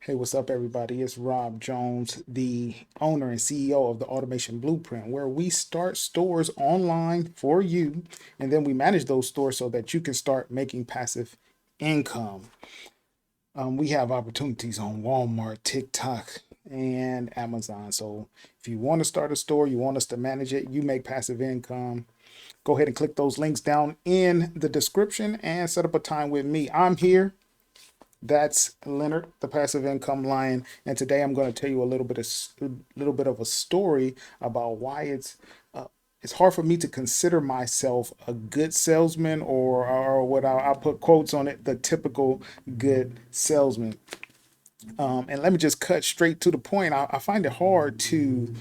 Hey, what's up, everybody? It's Rob Jones, the owner and CEO of the Automation Blueprint, where we start stores online for you, and then we manage those stores so that you can start making passive income. We have opportunities on Walmart, TikTok, and Amazon. So if you want to start a store, you want us to manage it, you make passive income, go ahead and click those links down in the description and set up a time with me. I'm here. That's Leonard, the passive income lion, and today I'm going to tell you a little bit of a story about why it's hard for me to consider myself a good salesman, or what I'll put quotes on it, the typical good salesman. And let me just cut straight to the point. I find it hard to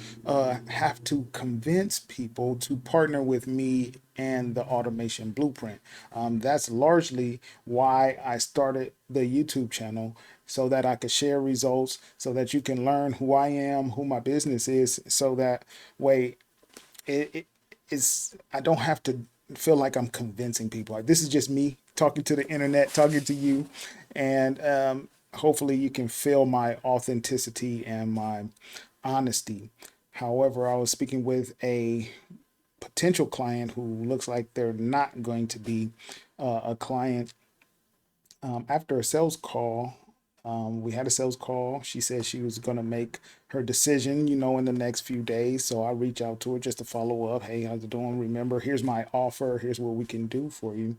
have to convince people to partner with me and the automation blueprint. That's largely why I started the YouTube channel so that I could share results, so that you can learn who I am, who my business is, so that way it's I don't have to feel like I'm convincing people. Like, this is just me talking to the internet, talking to you, and hopefully you can feel my authenticity and my honesty. However, I was speaking with a potential client who looks like they're not going to be a client after a sales call. We had a sales call. She said she was going to make her decision, in the next few days. So I reach out to her just to follow up. Hey, how's it doing? Remember, here's my offer. Here's what we can do for you.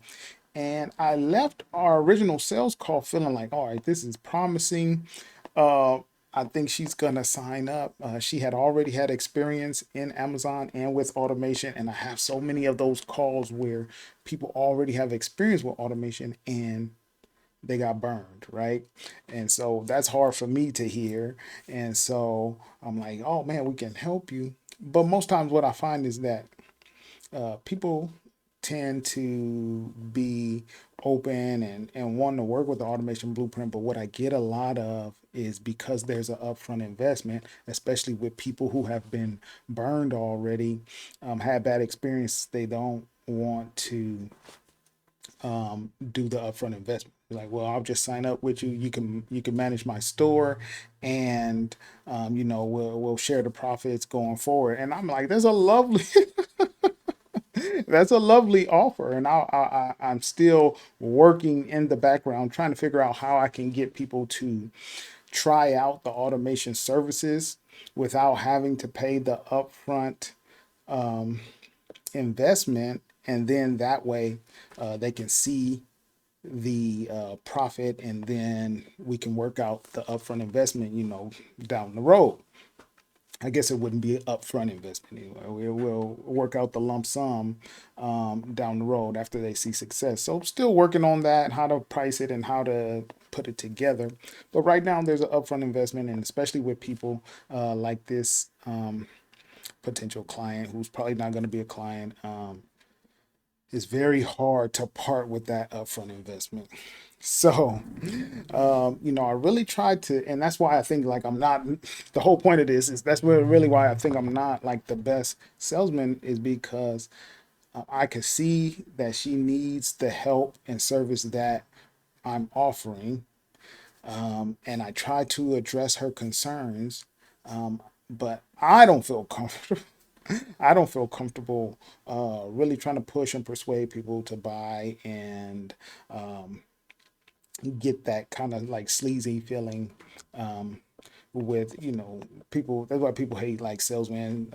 And I left our original sales call feeling like, all right, this is promising. Uh, I think she's gonna sign up. She had already had experience in Amazon and with automation, and I have so many of those calls where people already have experience with automation and they got burned, right? And so that's hard for me to hear. And so I'm like, oh man, we can help you. But most times, what I find is that people tend to be open and want to work with the automation blueprint. But what I get a lot of is, because there's an upfront investment, especially with people who have been burned already, had bad experience, they don't want to do the upfront investment. Like, well, I'll just sign up with you. You can manage my store, and we'll share the profits going forward. And I'm like, there's a lovely that's a lovely offer, and I'm still working in the background trying to figure out how I can get people to try out the automation services without having to pay the upfront investment, and then that way they can see the profit, and then we can work out the upfront investment, down the road. I guess it wouldn't be an upfront investment anyway. We'll work out the lump sum down the road after they see success. So still working on that, how to price it and how to put it together. But right now there's an upfront investment, and especially with people like this potential client who's probably not going to be a client. It's very hard to part with that upfront investment. So, I really tried to, and that's why I think like I'm not. The whole point of this is that's really why I think I'm not like the best salesman, is because I could see that she needs the help and service that I'm offering, and I try to address her concerns, but I don't feel comfortable. I don't feel comfortable really trying to push and persuade people to buy and get that kind of like sleazy feeling with people. That's why people hate like salesmen,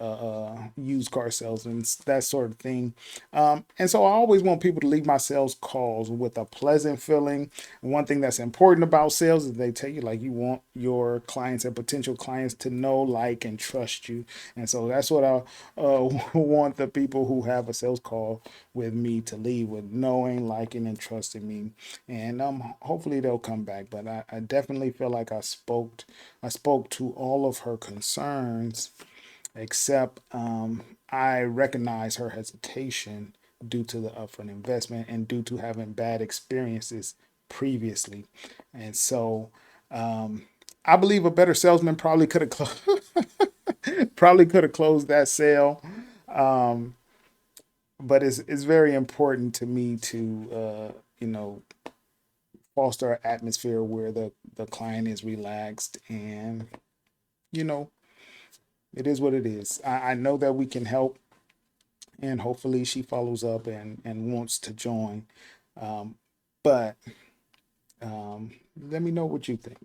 used car salesmen, that sort of thing. And so I always want people to leave my sales calls with a pleasant feeling. One thing that's important about sales is they tell you, like, you want your clients and potential clients to know, like, and trust you. And so that's what I want the people who have a sales call with me to leave with: knowing, liking, and trusting me. And hopefully they'll come back. But I definitely feel like I spoke to all of her concerns, except I recognize her hesitation due to the upfront investment and due to having bad experiences previously. And so I believe a better salesman probably could have probably could have closed that sale. Um, but it's very important to me to foster an atmosphere where the client is relaxed, and you know, it is what it is. I know that we can help, and hopefully she follows up and wants to join. But let me know what you think.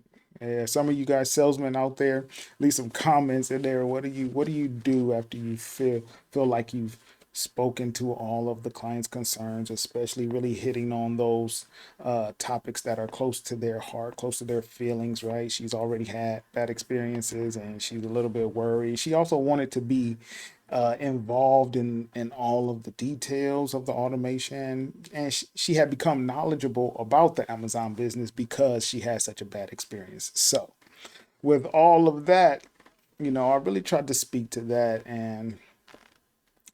Some of you guys salesmen out there, leave some comments in there. What do you do after you feel like you've spoken to all of the client's concerns, especially really hitting on those topics that are close to their heart, close to their feelings, right? She's already had bad experiences and she's a little bit worried. She also wanted to be involved in all of the details of the automation, and she had become knowledgeable about the Amazon business because she had such a bad experience. So with all of that, I really tried to speak to that, and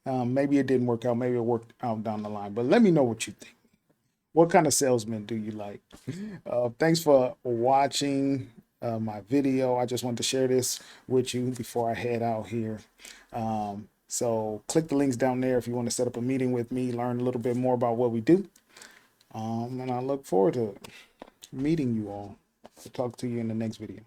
maybe it didn't work out, maybe it worked out down the line, but let me know what you think. What kind of salesman do you like? Thanks for watching my video. I just wanted to share this with you before I head out here. So click the links down there if you want to set up a meeting with me, learn a little bit more about what we do. And I look forward to meeting you all. I'll talk to you in the next video.